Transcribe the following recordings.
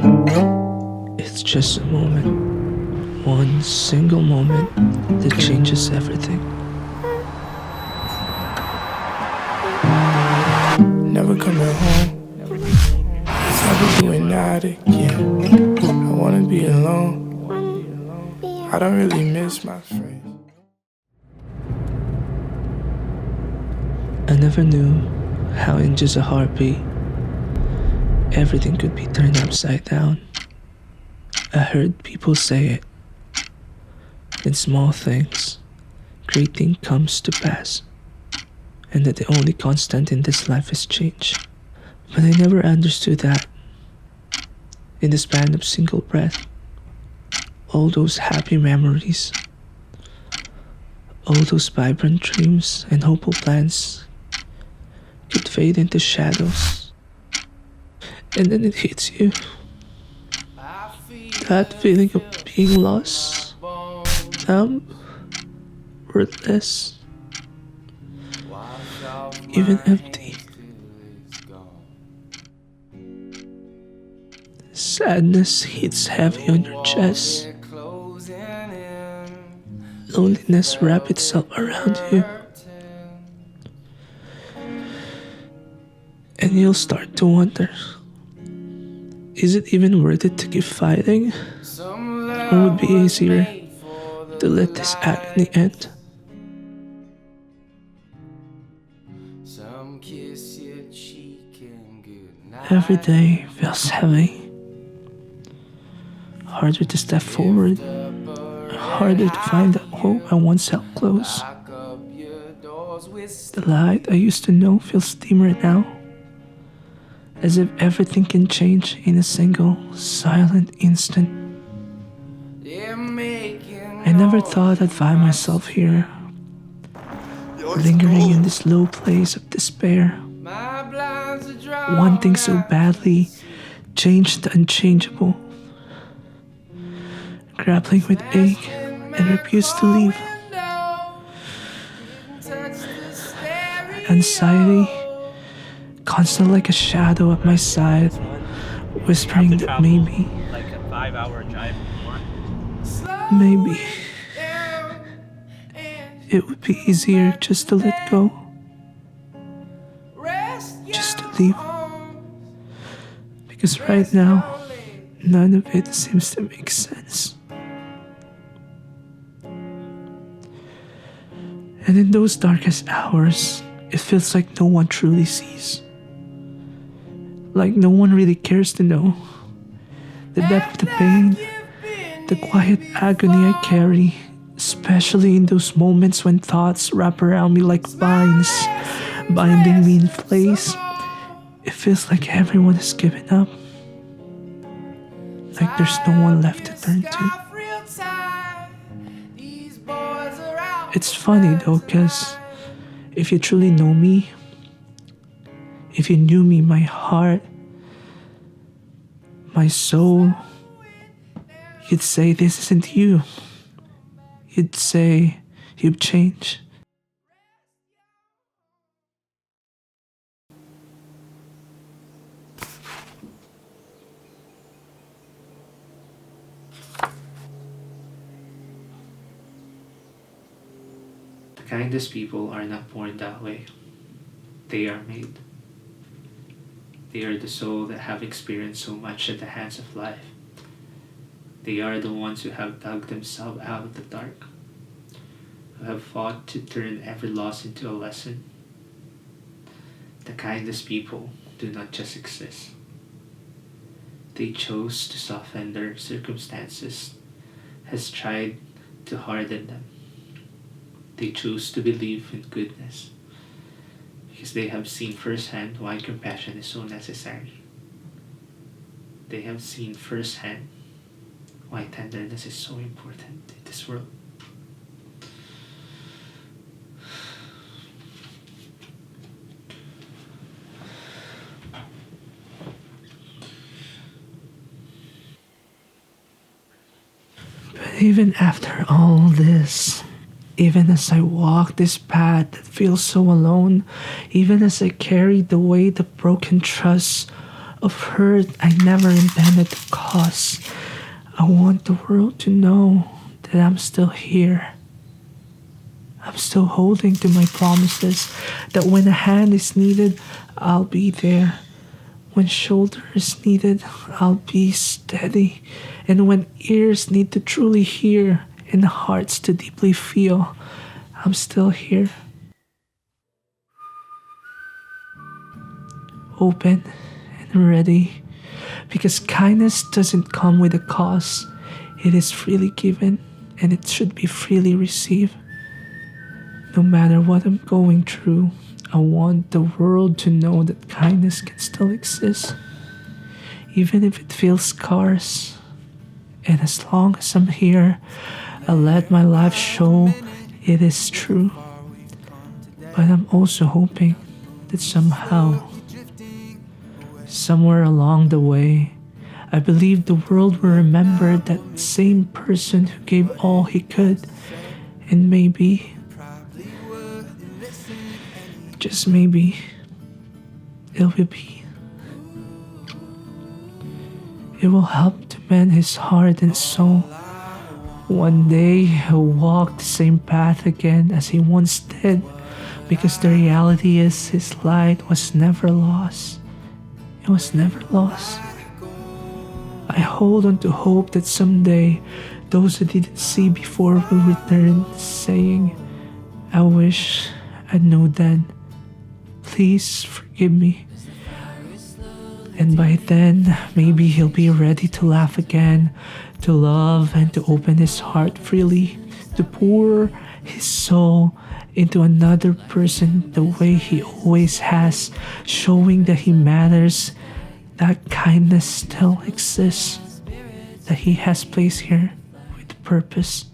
It's just a moment, one single moment that changes everything. Never coming home, never doing that again. I wanna be alone. I don't really miss my friends. I never knew how in just a heartbeat everything could be turned upside down. I heard people say it. In small things, great thing comes to pass, and that the only constant in this life is change. But I never understood that. In the span of single breath, all those happy memories, all those vibrant dreams and hopeful plans could fade into shadows. And then it hits you. That feeling of being lost, numb, worthless, even empty. Sadness hits heavy on your chest. Loneliness wraps itself around you. And you'll start to wonder, is it even worth it to keep fighting? Or would it be easier to let this agony end? Every day feels heavy. Harder to step forward. Harder to find the hope I once held close. The light I used to know feels dimmer now. As if everything can change in a single silent instant. I never thought I'd find myself here, lingering in this low place of despair, wanting so badly change the unchangeable, grappling with ache and refuse to leave. Anxiety constant like a shadow at my side, whispering that maybe, like a 5-hour drive maybe it would be easier just to let go, just to leave. Because right now, none of it seems to make sense. And in those darkest hours, it feels like no one truly sees. Like no one really cares to know the depth of the pain, the quiet agony I carry, especially in those moments when thoughts wrap around me like vines, binding me in place. It feels like everyone has given up, like there's no one left to turn to. It's funny though, cause if you truly know me, if you knew me, my heart, my soul, you'd say this isn't you. You'd say you've changed. The kindest people are not born that way. They are made. They are the soul that have experienced so much at the hands of life. They are the ones who have dug themselves out of the dark, who have fought to turn every loss into a lesson. The kindest people do not just exist. They chose to soften their circumstances, has tried to harden them. They choose to believe in goodness, because they have seen firsthand why compassion is so necessary. They have seen firsthand why tenderness is so important in this world. But even after all this, even as I walk this path that feels so alone, even as I carry the weight of broken trust, of hurt I never intended to cause. I want the world to know that I'm still here. I'm still holding to my promises that when a hand is needed, I'll be there. When shoulder is needed, I'll be steady. And when ears need to truly hear and hearts to deeply feel, I'm still here. Open and ready. Because kindness doesn't come with a cost. It is freely given and it should be freely received. No matter what I'm going through, I want the world to know that kindness can still exist, even if it feels scarce. And as long as I'm here, I'll let my life show it is true. But I'm also hoping that somehow, somewhere along the way, I believe the world will remember that same person who gave all he could, and maybe, just maybe, it will help to mend his heart and soul. One day he'll walk the same path again as he once did, because the reality is his light was never lost. It was never lost. I hold on to hope that someday those who didn't see before will return, saying, I wish I'd known then. Please forgive me. And by then, maybe he'll be ready to laugh again, to love and to open his heart freely, to pour his soul into another person the way he always has, showing that he matters, that kindness still exists, that he has placed here with purpose.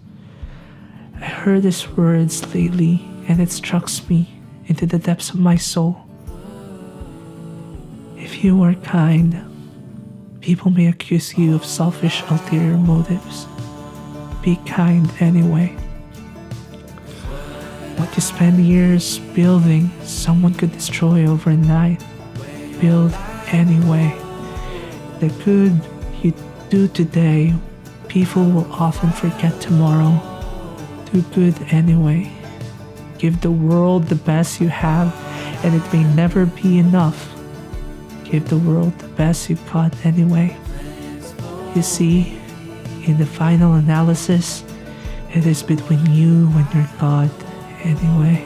I heard his words lately and it struck me into the depths of my soul. If you are kind, people may accuse you of selfish ulterior motives. Be kind anyway. What you spend years building, someone could destroy overnight. Build anyway. The good you do today, people will often forget tomorrow. Do good anyway. Give the world the best you have, and it may never be enough. Give the world the best you've got anyway. You see, in the final analysis, it is between you and your God anyway.